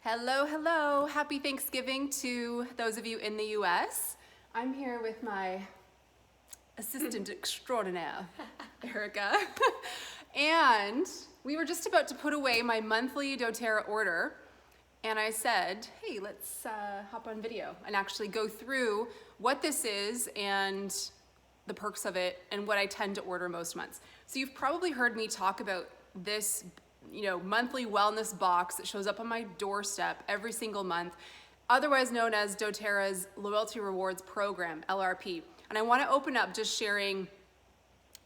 Hello, hello. Happy Thanksgiving to those of you in the US. I'm here with my assistant extraordinaire, Erica. And we were just about to put away my monthly doTERRA order. And I said, hey, let's hop on video and actually go through what this is and the perks of it and what I tend to order most months. So you've probably heard me talk about this monthly wellness box that shows up on my doorstep every single month, otherwise known as doTERRA's Loyalty Rewards Program, LRP. And I want to open up just sharing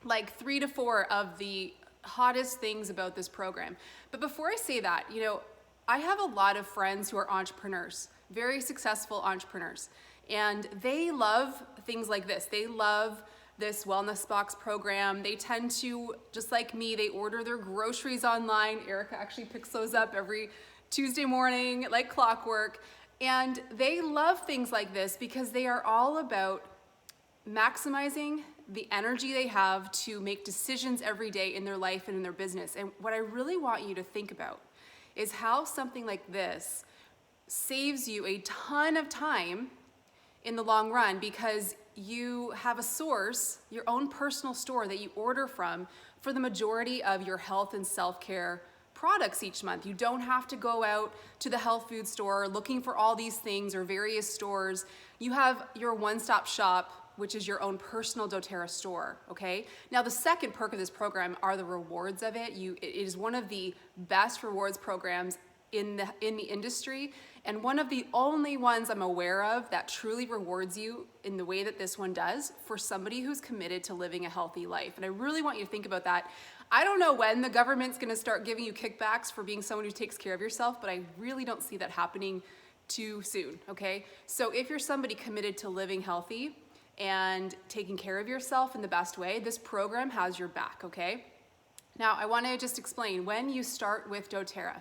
like 3 to 4 of the hottest things about this program. But before I say that, I have a lot of friends who are entrepreneurs, very successful entrepreneurs, and they love things like this. They love this wellness box program. They tend to, just like me, they order their groceries online. Erica actually picks those up every Tuesday morning, like clockwork. And they love things like this because they are all about maximizing the energy they have to make decisions every day in their life and in their business. And what I really want you to think about is how something like this saves you a ton of time in the long run, because you have a source, your own personal store that you order from for the majority of your health and self-care products each month. You don't have to go out to the health food store looking for all these things or various stores. You have your one-stop shop, which is your own personal doTERRA store, okay? Now the second perk of this program are the rewards of it. It is one of the best rewards programs in the industry, and one of the only ones I'm aware of that truly rewards you in the way that this one does for somebody who's committed to living a healthy life. And I really want you to think about that. I don't know when the government's gonna start giving you kickbacks for being someone who takes care of yourself, but I really don't see that happening too soon, okay? So if you're somebody committed to living healthy and taking care of yourself in the best way, this program has your back, okay? Now, I wanna just explain, when you start with doTERRA,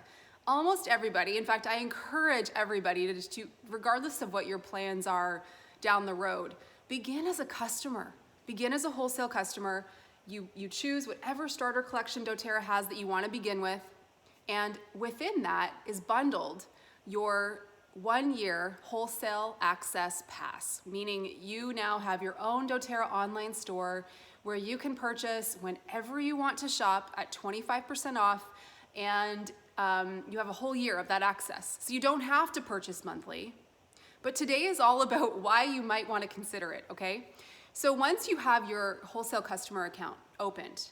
almost everybody, in fact, I encourage everybody to, regardless of what your plans are down the road, begin as a customer. Begin as a wholesale customer. You choose whatever starter collection doTERRA has that you want to begin with, and within that is bundled your 1-year wholesale access pass, meaning you now have your own doTERRA online store where you can purchase whenever you want to shop at 25% off, and you have a whole year of that access. So you don't have to purchase monthly. But today is all about why you might want to consider it, okay? So once you have your wholesale customer account opened,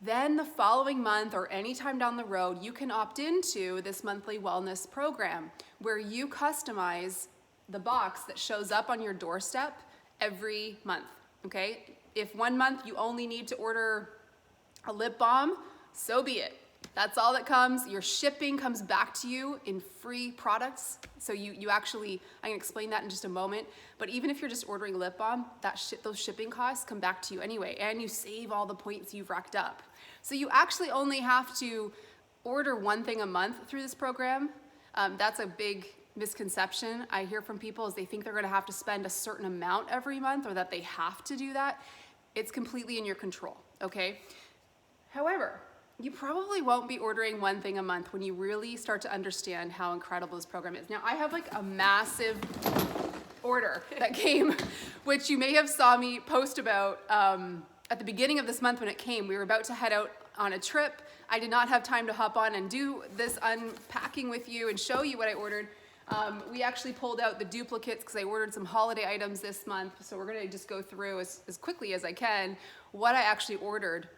then the following month or anytime down the road, you can opt into this monthly wellness program where you customize the box that shows up on your doorstep every month, okay? If one month you only need to order a lip balm, so be it. That's all that comes. Your shipping comes back to you in free products. So you actually, I can explain that in just a moment, but even if you're just ordering lip balm, those shipping costs come back to you anyway, and you save all the points you've racked up. So you actually only have to order one thing a month through this program. That's a big misconception I hear from people, is they think they're gonna have to spend a certain amount every month, or that they have to do that. It's completely in your control, okay? However, you probably won't be ordering one thing a month when you really start to understand how incredible this program is. Now, I have like a massive order that came, which you may have saw me post about at the beginning of this month when it came. We were about to head out on a trip. I did not have time to hop on and do this unpacking with you and show you what I ordered. We actually pulled out the duplicates because I ordered some holiday items this month. So we're gonna just go through as quickly as I can what I actually ordered.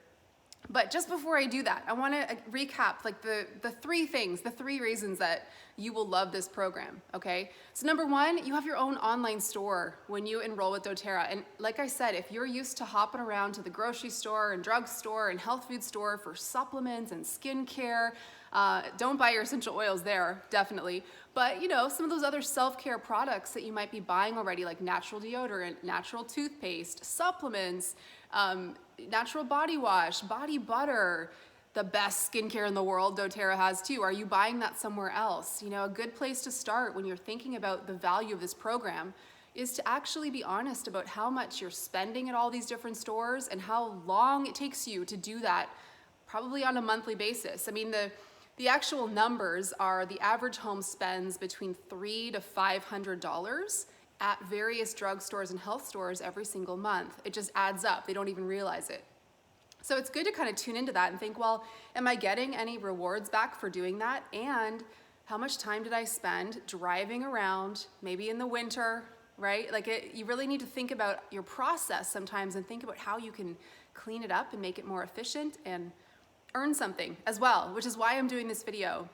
But just before I do that, I want to recap like the 3 things, the 3 reasons that you will love this program, okay? So number 1, you have your own online store when you enroll with doTERRA. And like I said, if you're used to hopping around to the grocery store and drugstore and health food store for supplements and skincare, don't buy your essential oils there, definitely. But some of those other self-care products that you might be buying already, like natural deodorant, natural toothpaste, supplements, natural body wash, body butter, the best skincare in the world doTERRA has too. Are you buying that somewhere else? A good place to start when you're thinking about the value of this program is to actually be honest about how much you're spending at all these different stores and how long it takes you to do that, probably on a monthly basis. I mean, The actual numbers are the average home spends between $300 to $500 at various drugstores and health stores every single month. It just adds up. They don't even realize it. So it's good to kind of tune into that and think, well, am I getting any rewards back for doing that? And how much time did I spend driving around, maybe in the winter, right? Like you really need to think about your process sometimes and think about how you can clean it up and make it more efficient and earn something as well, which is why I'm doing this video.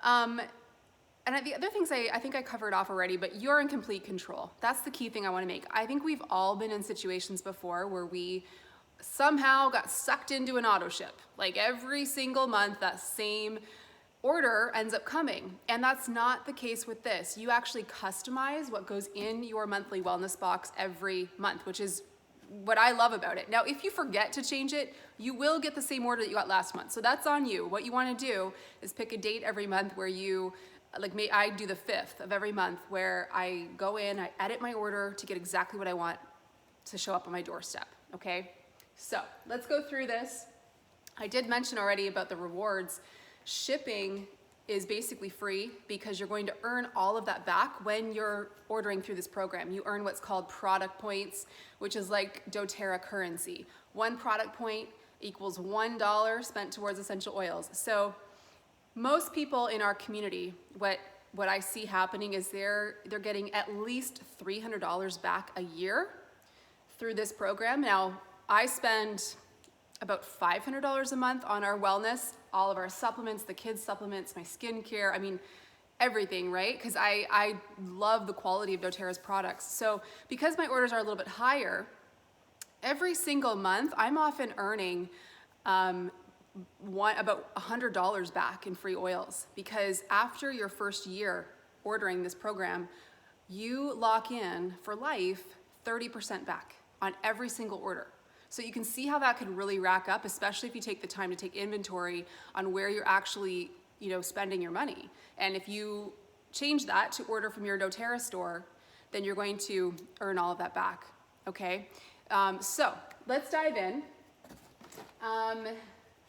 And the other things I think I covered off already, but you're in complete control. That's the key thing I want to make. I think we've all been in situations before where we somehow got sucked into an auto ship. Like every single month, that same order ends up coming. And that's not the case with this. You actually customize what goes in your monthly wellness box every month, which is what I love about it. Now, if you forget to change it, you will get the same order that you got last month. So that's on you. What you want to do is pick a date every month where you, I do the 5th of every month where I go in, I edit my order to get exactly what I want to show up on my doorstep, okay? So let's go through this. I did mention already about the rewards. Shipping is basically free because you're going to earn all of that back when you're ordering through this program. You earn what's called product points, which is like doTERRA currency. 1 product point equals $1 spent towards essential oils. So most people in our community, what I see happening is they're getting at least $300 back a year through this program. Now, I spend about $500 a month on our wellness, all of our supplements, the kids' supplements, my skincare, I mean, everything, right? Because I love the quality of doTERRA's products. So because my orders are a little bit higher, every single month, I'm often earning about $100 back in free oils, because after your first year ordering this program, you lock in for life 30% back on every single order. So you can see how that could really rack up, especially if you take the time to take inventory on where you're actually, spending your money. And if you change that to order from your doTERRA store, then you're going to earn all of that back, okay? So let's dive in.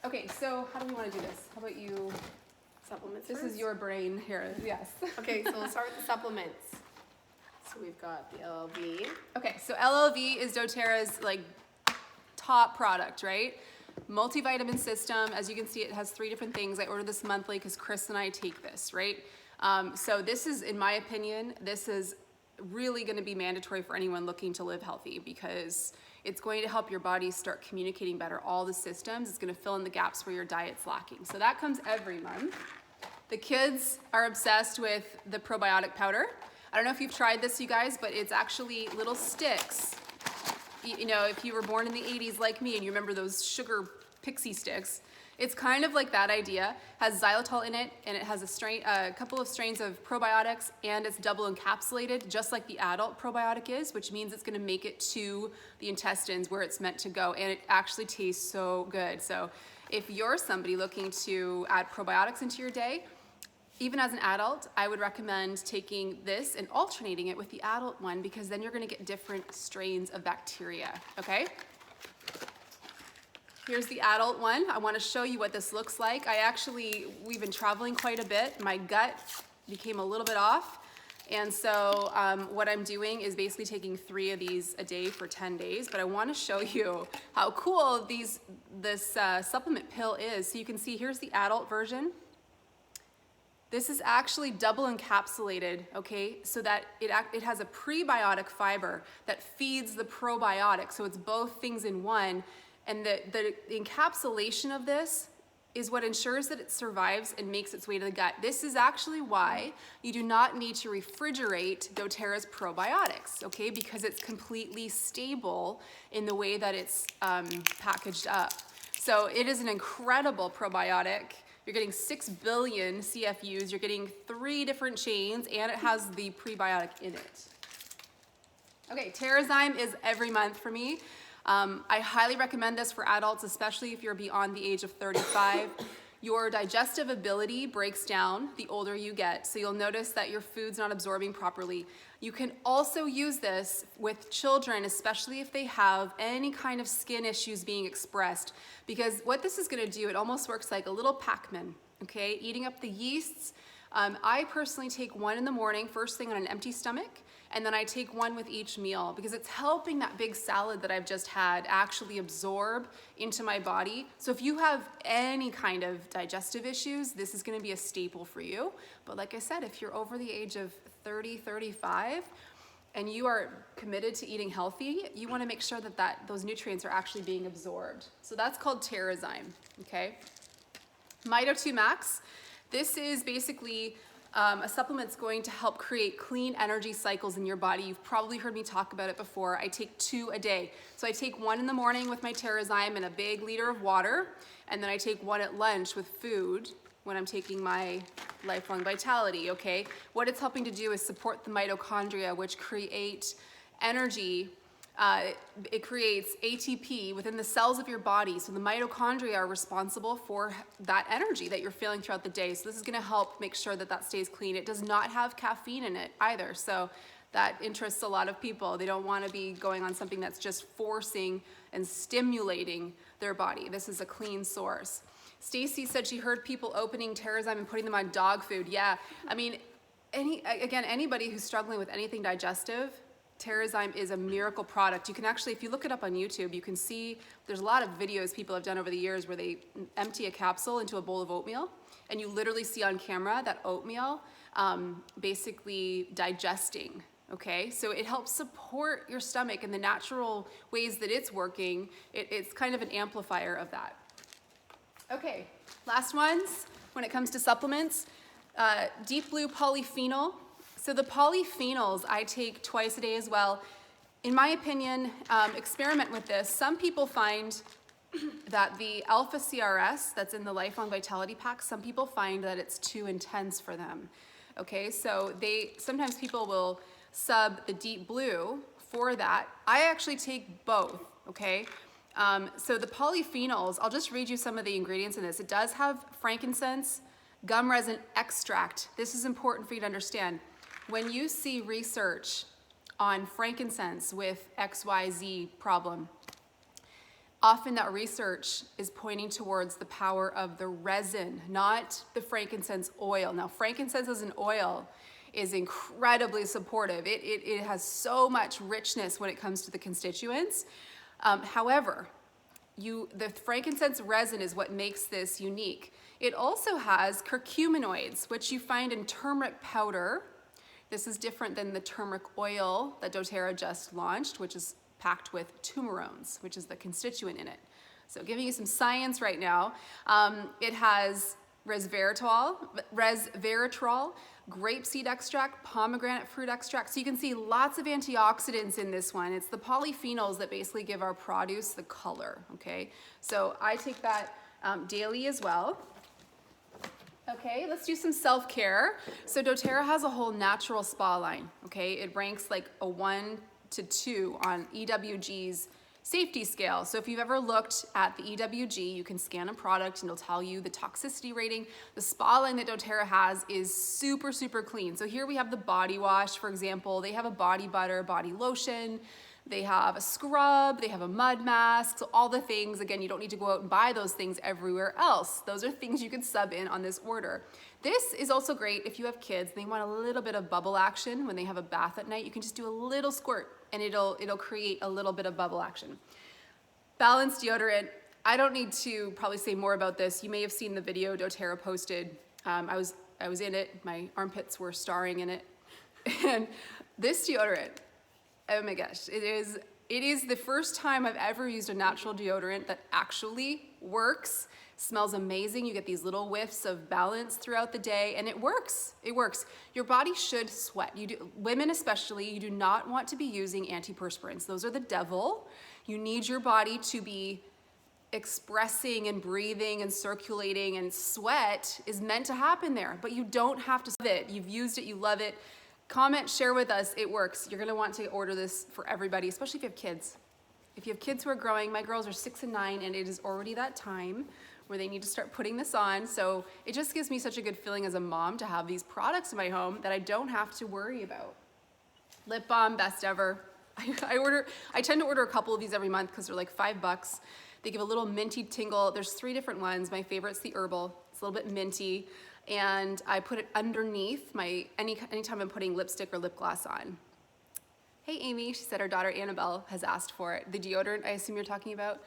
Okay, so how do we want to do this? How about you? Supplements This first? is your brain here, yes. Okay, so we'll start with the supplements. So we've got the LLV. Okay, so LLV is doTERRA's top product, right? Multivitamin system. As you can see, it has 3 different things. I order this monthly because Chris and I take this, right? So this is, in my opinion, this is really going to be mandatory for anyone looking to live healthy, because it's going to help your body start communicating better all the systems. It's going to fill in the gaps where your diet's lacking. So that comes every month. The kids are obsessed with the probiotic powder. I don't know if you've tried this, you guys, but it's actually little sticks. If you were born in the 80s like me and you remember those sugar pixie sticks, it's kind of like that idea. It has xylitol in it, and it has a couple of strains of probiotics, and it's double encapsulated, just like the adult probiotic is, which means it's going to make it to the intestines where it's meant to go, and it actually tastes so good. So if you're somebody looking to add probiotics into your day, even as an adult, I would recommend taking this and alternating it with the adult one, because then you're going to get different strains of bacteria, okay? Here's the adult one. I want to show you what this looks like. We've been traveling quite a bit. My gut became a little bit off. And so what I'm doing is basically taking 3 of these a day for 10 days. But I want to show you how cool this supplement pill is. So you can see, here's the adult version. This is actually double encapsulated, okay, so that it has a prebiotic fiber that feeds the probiotic, so it's both things in one, and the encapsulation of this is what ensures that it survives and makes its way to the gut. This is actually why you do not need to refrigerate doTERRA's probiotics, okay, because it's completely stable in the way that it's packaged up. So it is an incredible probiotic. You're getting 6 billion CFUs, you're getting 3 different chains, and it has the prebiotic in it. Okay, TerraZyme is every month for me. I highly recommend this for adults, especially if you're beyond the age of 35. Your digestive ability breaks down the older you get, so you'll notice that your food's not absorbing properly. You can also use this with children, especially if they have any kind of skin issues being expressed, because what this is going to do, it almost works like a little Pac-Man, okay? Eating up the yeasts. I personally take one in the morning, first thing on an empty stomach, and then I take one with each meal because it's helping that big salad that I've just had actually absorb into my body. So if you have any kind of digestive issues, this is gonna be a staple for you. But like I said, if you're over the age of 30, 35, and you are committed to eating healthy, you wanna make sure that those nutrients are actually being absorbed. So that's called TerraZyme, okay? Mito 2 Max, this is basically a supplement that's going to help create clean energy cycles in your body. You've probably heard me talk about it before. I take 2 a day. So I take one in the morning with my TerraZyme and a big liter of water, and then I take one at lunch with food when I'm taking my Lifelong Vitality, okay? What it's helping to do is support the mitochondria, which create energy. It creates ATP within the cells of your body. So the mitochondria are responsible for that energy that you're feeling throughout the day. So this is gonna help make sure that that stays clean. It does not have caffeine in it either. So that interests a lot of people. They don't wanna be going on something that's just forcing and stimulating their body. This is a clean source. Stacy said she heard people opening TerraZyme and putting them on dog food. Yeah, I mean, anybody who's struggling with anything digestive, TerraZyme is a miracle product. You can actually, if you look it up on YouTube, you can see there's a lot of videos people have done over the years where they empty a capsule into a bowl of oatmeal, and you literally see on camera that oatmeal basically digesting, okay? So it helps support your stomach in the natural ways that it's working. It's kind of an amplifier of that. Okay, last ones when it comes to supplements. Deep Blue Polyphenol. So the polyphenols I take twice a day as well. In my opinion, experiment with this. Some people find that the alpha CRS that's in the Lifelong Vitality Pack, some people find that it's too intense for them. Okay, so sometimes people will sub the Deep Blue for that. I actually take both, okay? So the polyphenols, I'll just read you some of the ingredients in this. It does have frankincense, gum resin extract. This is important for you to understand. When you see research on frankincense with XYZ problem, often that research is pointing towards the power of the resin, not the frankincense oil. Now, frankincense as an oil is incredibly supportive. It has so much richness when it comes to the constituents. However, the frankincense resin is what makes this unique. It also has curcuminoids, which you find in turmeric powder. This is different than the turmeric oil that doTERRA just launched, which is packed with tumerones, which is the constituent in it. So giving you some science right now, it has resveratrol, grapeseed extract, pomegranate fruit extract. So you can see lots of antioxidants in this one. It's the polyphenols that basically give our produce the color, okay? So I take that daily as well. Okay, let's do some self-care. So doTERRA has a whole natural spa line, okay? It ranks like a 1 to 2 on EWG's safety scale. So if you've ever looked at the EWG, you can scan a product and it'll tell you the toxicity rating. The spa line that doTERRA has is super, super clean. So here we have the body wash, for example. They have a body butter, body lotion. They have a scrub, they have a mud mask, so all the things. Again, you don't need to go out and buy those things everywhere else. Those are things you can sub in on this order. This is also great if you have kids and they want a little bit of bubble action when they have a bath at night. You can just do a little squirt and it'll create a little bit of bubble action. Balanced deodorant. I don't need to probably say more about this. You may have seen the video doTERRA posted. I was in it, my armpits were starring in it. And this deodorant, oh my gosh, it is the first time I've ever used a natural deodorant that actually works. Smells amazing. You get these little whiffs of balance throughout the day, and it works. It works. Your body should sweat. Women especially, you do not want to be using antiperspirants. Those are the devil. You need your body to be expressing and breathing and circulating, and sweat is meant to happen there, but you don't have to love it. You've used it, you love it. Comment, share with us, it works. You're gonna want to order this for everybody, especially if you have kids. If you have kids who are growing, my girls are 6 and 9, and it is already that time where they need to start putting this on. So it just gives me such a good feeling as a mom to have these products in my home that I don't have to worry about. Lip balm, best ever. I tend to order a couple of these every month because they're like $5. They give a little minty tingle. There's 3 different ones. My favorite's the herbal. It's a little bit minty. And I put it underneath anytime I'm putting lipstick or lip gloss on. Hey Amy, she said her daughter Annabelle has asked for it. The deodorant I assume you're talking about.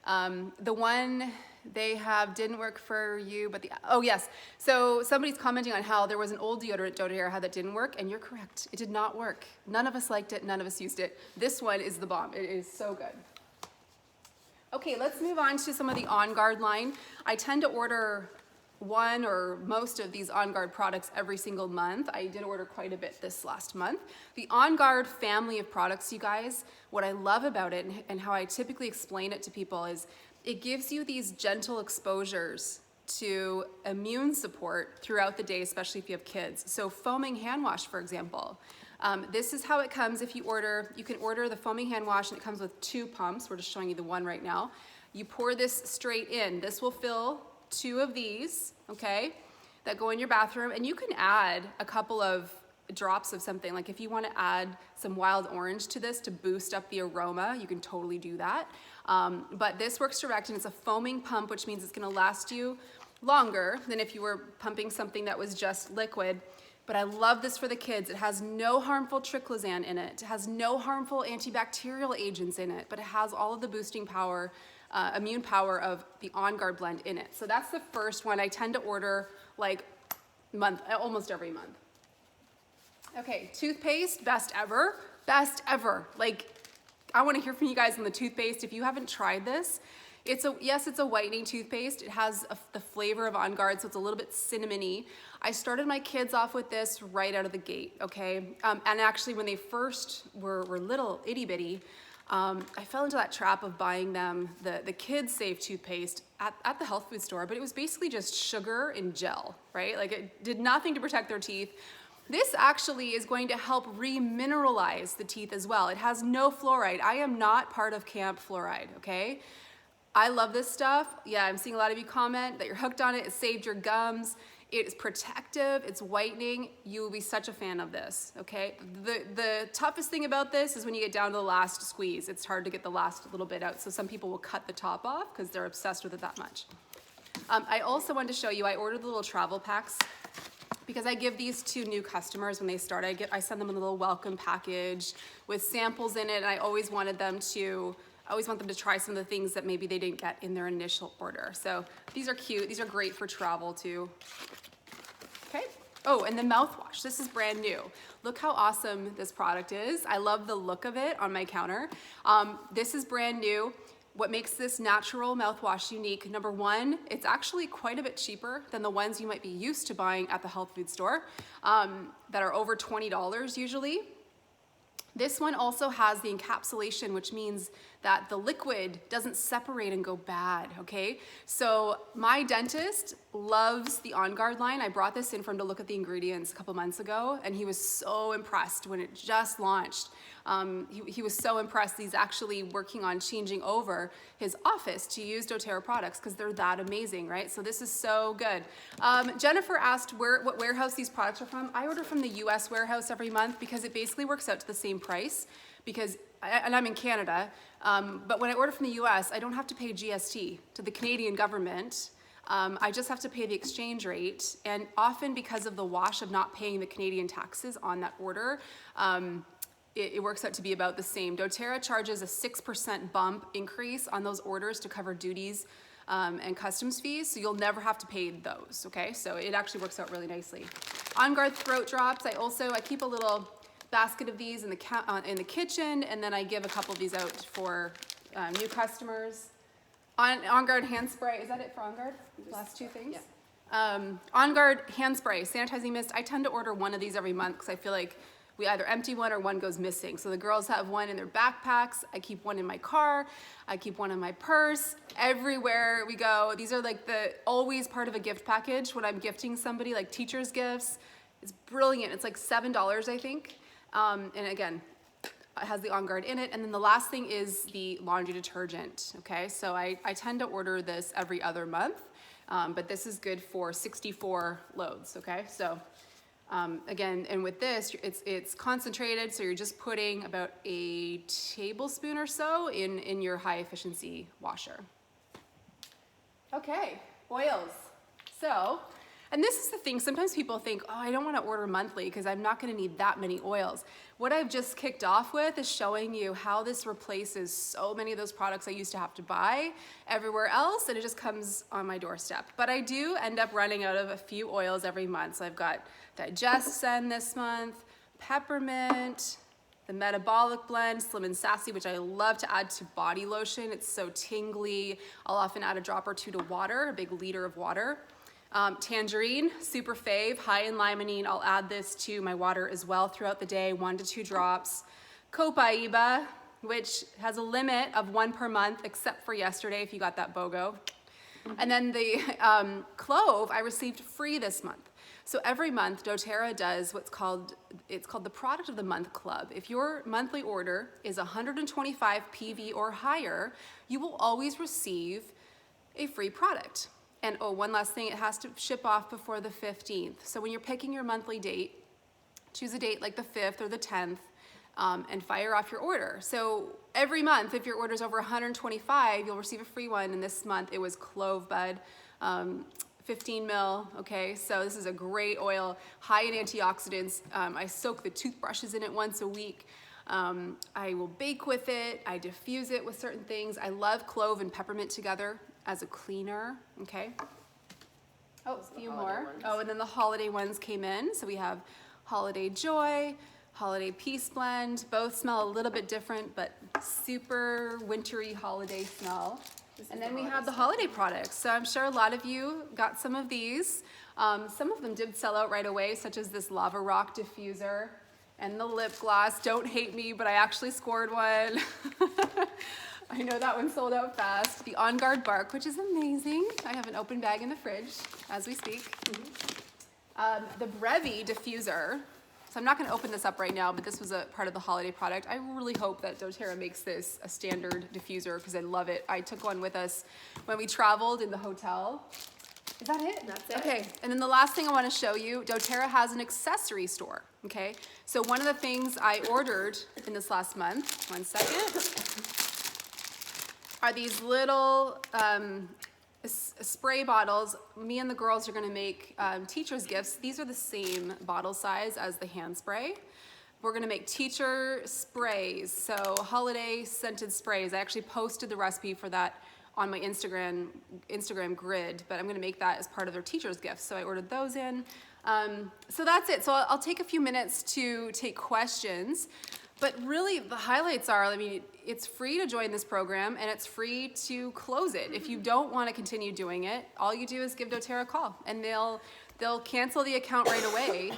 The one they have didn't work for you, but oh yes. So somebody's commenting on how there was an old deodorant doTERRA had that didn't work, and you're correct. It did not work. None of us liked it, none of us used it. This one is the bomb. It is so good. Okay, let's move on to some of the OnGuard line. I tend to order one or most of these OnGuard products every single month. I did order quite a bit this last month. The OnGuard family of products, you guys, what I love about it and how I typically explain it to people is it gives you these gentle exposures to immune support throughout the day, especially if you have kids. So foaming hand wash, for example. This is how it comes if you order. You can order the foaming hand wash and it comes with 2 pumps. We're just showing you the one right now. You pour this straight in. This will fill 2 of these, okay, that go in your bathroom, and you can add a couple of drops of something. Like if you want to add some wild orange to this to boost up the aroma, you can totally do that. But this works direct, and it's a foaming pump, which means it's going to last you longer than if you were pumping something that was just liquid. But I love this for the kids. It has no harmful triclosan in it. It has no harmful antibacterial agents in it, but it has all of the boosting power, immune power of the OnGuard blend in it. So that's the first one. I tend to order like almost every month. Okay, toothpaste, best ever. Best ever. Like, I want to hear from you guys on the toothpaste. If you haven't tried this, yes, it's a whitening toothpaste. It has the flavor of OnGuard, so it's a little bit cinnamony. I started my kids off with this right out of the gate, okay? And actually, when they first were little itty bitty, I fell into that trap of buying them the kids safe toothpaste at the health food store, but it was basically just sugar and gel, right? Like it did nothing to protect their teeth. This actually is going to help remineralize the teeth as well. It has no fluoride. I am not part of Camp Fluoride, okay? I love this stuff. Yeah, I'm seeing a lot of you comment that you're hooked on it. It saved your gums. It is protective, it's whitening. You will be such a fan of this, okay? The toughest thing about this is when you get down to the last squeeze. It's hard to get the last little bit out, so some people will cut the top off because they're obsessed with it that much. I also wanted to show you, I ordered the little travel packs because I give these to new customers when they start. I send them a little welcome package with samples in it, and I always want them to try some of the things that maybe they didn't get in their initial order. So these are cute. These are great for travel too. Okay. Oh, and the mouthwash. This is brand new. Look how awesome this product is. I love the look of it on my counter. This is brand new. What makes this natural mouthwash unique? Number one, it's actually quite a bit cheaper than the ones you might be used to buying at the health food store that are over $20 usually. This one also has the encapsulation, which means that the liquid doesn't separate and go bad, okay? So my dentist loves the OnGuard line. I brought this in for him to look at the ingredients a couple months ago, and he was so impressed when it just launched. He was so impressed. He's actually working on changing over his office to use doTERRA products because they're that amazing, right? So this is so good. Jennifer asked what warehouse these products are from. I order from the US warehouse every month because it basically works out to the same price and I'm in Canada, but when I order from the US, I don't have to pay GST to the Canadian government. I just have to pay the exchange rate, and often because of the wash of not paying the Canadian taxes on that order, it works out to be about the same. doTERRA charges a 6% bump increase on those orders to cover duties and customs fees, so you'll never have to pay those, okay? So it actually works out really nicely. OnGuard throat drops, I keep a little basket of these in the kitchen, and then I give a couple of these out for new customers. OnGuard hand spray, is that it for OnGuard? Last two things? Yeah. OnGuard hand spray, sanitizing mist. I tend to order one of these every month because I feel like we either empty one or one goes missing. So the girls have one in their backpacks. I keep one in my car. I keep one in my purse. Everywhere we go. These are like always part of a gift package when I'm gifting somebody, like teacher's gifts. It's brilliant. It's like $7, I think. And again, it has the OnGuard in it. And then the last thing is the laundry detergent, okay? So I tend to order this every other month, but this is good for 64 loads, okay? So again, and with this, it's concentrated, so you're just putting about a tablespoon or so in your high efficiency washer. Okay, oils. So, and this is the thing, sometimes people think, oh, I don't want to order monthly because I'm not going to need that many oils. What I've just kicked off with is showing you how this replaces so many of those products I used to have to buy everywhere else, and it just comes on my doorstep. But I do end up running out of a few oils every month. So I've got Digescend this month, peppermint, the metabolic blend, Slim and Sassy, which I love to add to body lotion. It's so tingly. I'll often add a drop or two to water, a big liter of water. Tangerine, super fave, high in limonene. I'll add this to my water as well throughout the day, 1 to 2 drops. Copaiba, which has a limit of 1 per month, except for yesterday if you got that BOGO. And then the clove I received free this month. So every month doTERRA does what's called, it's called the Product of the Month Club. If your monthly order is 125 PV or higher, you will always receive a free product. And oh, one last thing, it has to ship off before the 15th. So when you're picking your monthly date, choose a date like the 5th or the 10th and fire off your order. So every month, if your order is over 125, you'll receive a free one. And this month it was clove bud, 15 mil, okay? So this is a great oil, high in antioxidants. I soak the toothbrushes in it once a week. I will bake with it, I diffuse it with certain things. I love clove and peppermint together as a cleaner, okay? Oh, a few more. Oh, and then the holiday ones came in. So we have Holiday Joy, Holiday Peace Blend. Both smell a little bit different, but super wintry holiday smell. And then we have the holiday products. So I'm sure a lot of you got some of these. Some of them did sell out right away, such as this Lava Rock diffuser and the lip gloss. Don't hate me, but I actually scored one. I know that one sold out fast. The OnGuard bark, which is amazing. I have an open bag in the fridge as we speak. The Brevi diffuser. So I'm not gonna open this up right now, but this was a part of the holiday product. I really hope that doTERRA makes this a standard diffuser because I love it. I took one with us when we traveled in the hotel. Is that it? That's it. Okay, and then the last thing I wanna show you, doTERRA has an accessory store, okay? So one of the things I ordered in this last month, 1 second, are these little spray bottles. Me and the girls are gonna make teacher's gifts. These are the same bottle size as the hand spray. We're gonna make teacher sprays, so holiday scented sprays. I actually posted the recipe for that on my Instagram grid, but I'm gonna make that as part of their teacher's gifts. So I ordered those in. So that's it. So I'll take a few minutes to take questions. But really, the highlights are, I mean, it's free to join this program and it's free to close it. If you don't want to continue doing it, all you do is give doTERRA a call and they'll cancel the account right away.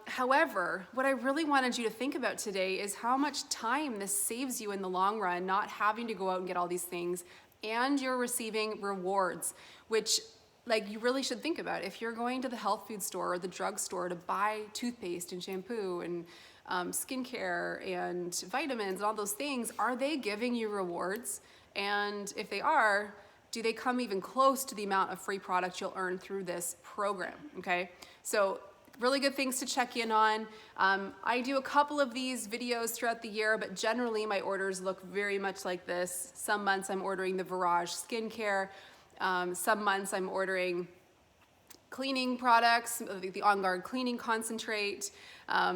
However, what I really wanted you to think about today is how much time this saves you in the long run, not having to go out and get all these things, and you're receiving rewards, which like you really should think about. If you're going to the health food store or the drug store to buy toothpaste and shampoo and skincare and vitamins and all those things, are they giving you rewards? And if they are, do they come even close to the amount of free product you'll earn through this program, okay? So really good things to check in on. I do a couple of these videos throughout the year, but generally my orders look very much like this. Some months I'm ordering the Virage skincare. Some months I'm ordering cleaning products, the OnGuard cleaning concentrate.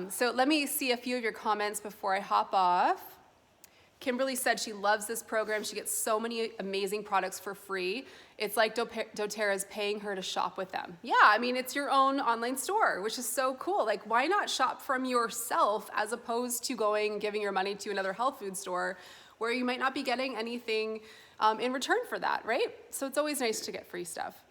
So let me see a few of your comments before I hop off. Kimberly said she loves this program. She gets so many amazing products for free. It's like doTERRA is paying her to shop with them. Yeah, I mean, it's your own online store, which is so cool. Like, why not shop from yourself as opposed to giving your money to another health food store where you might not be getting anything in return for that, right? So it's always nice to get free stuff.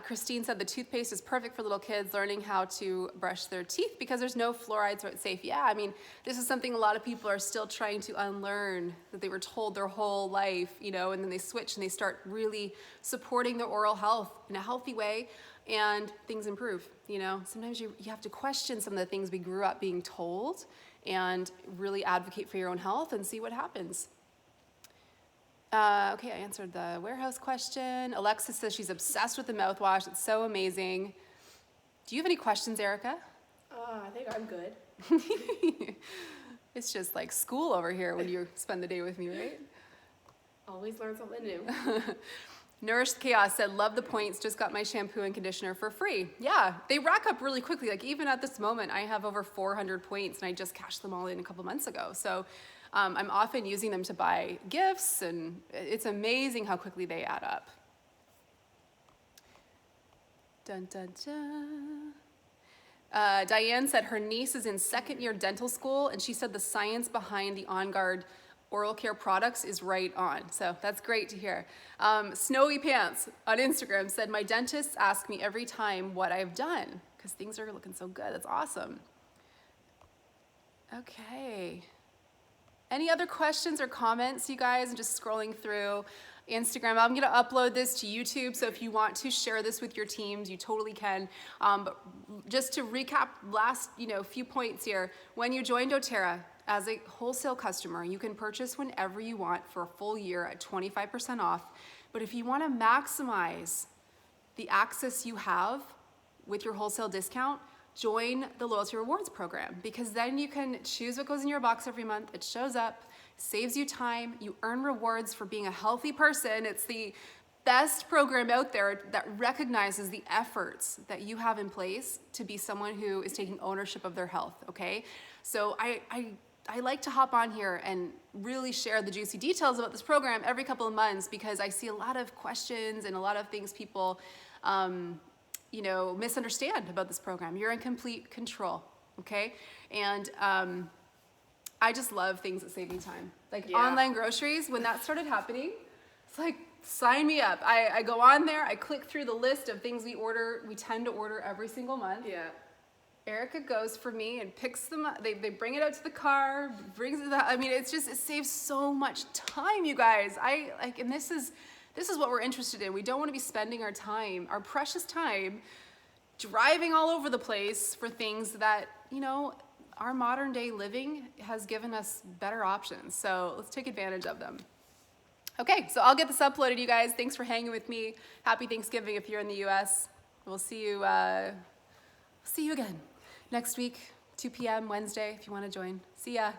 Christine said the toothpaste is perfect for little kids learning how to brush their teeth because there's no fluoride, so it's safe. Yeah, I mean, this is something a lot of people are still trying to unlearn, that they were told their whole life, you know, and then they switch and they start really supporting their oral health in a healthy way, and things improve, you know. Sometimes you have to question some of the things we grew up being told and really advocate for your own health and see what happens. Okay, I answered the warehouse question. Alexis says she's obsessed with the mouthwash. It's so amazing. Do you have any questions, Erica? I think I'm good. It's just like school over here when you spend the day with me, right? Always learn something new. Nourished Chaos said, love the points, just got my shampoo and conditioner for free. Yeah, they rack up really quickly. Like even at this moment, I have over 400 points and I just cashed them all in a couple months ago. So I'm often using them to buy gifts and it's amazing how quickly they add up. Dun, dun, dun. Diane said her niece is in second year dental school and she said the science behind the OnGuard oral care products is right on. So that's great to hear. Snowy Pants on Instagram said, my dentists ask me every time what I've done because things are looking so good. That's awesome. Okay. Any other questions or comments, you guys? I'm just scrolling through Instagram. I'm gonna upload this to YouTube, so if you want to share this with your teams, you totally can. But just to recap last few points here, when you join doTERRA as a wholesale customer, you can purchase whenever you want for a full year at 25% off. But if you wanna maximize the access you have with your wholesale discount, join the Loyalty Rewards program because then you can choose what goes in your box every month. It shows up, saves you time, you earn rewards for being a healthy person. It's the best program out there that recognizes the efforts that you have in place to be someone who is taking ownership of their health, okay? So I like to hop on here and really share the juicy details about this program every couple of months because I see a lot of questions and a lot of things people misunderstand about this program. You're in complete control, okay? And I just love things that save me time. Like online groceries, when that started happening, it's like, sign me up. I go on there, I click through the list of things we tend to order every single month. Yeah. Erica goes for me and picks them up. They bring it out to the car, brings it out. I mean, it saves so much time, you guys. And this is what we're interested in. We don't want to be spending our time, our precious time, driving all over the place for things that, our modern day living has given us better options. So let's take advantage of them. Okay, so I'll get this uploaded, you guys. Thanks for hanging with me. Happy Thanksgiving if you're in the US. We'll see you again next week, 2 p.m. Wednesday, if you want to join. See ya.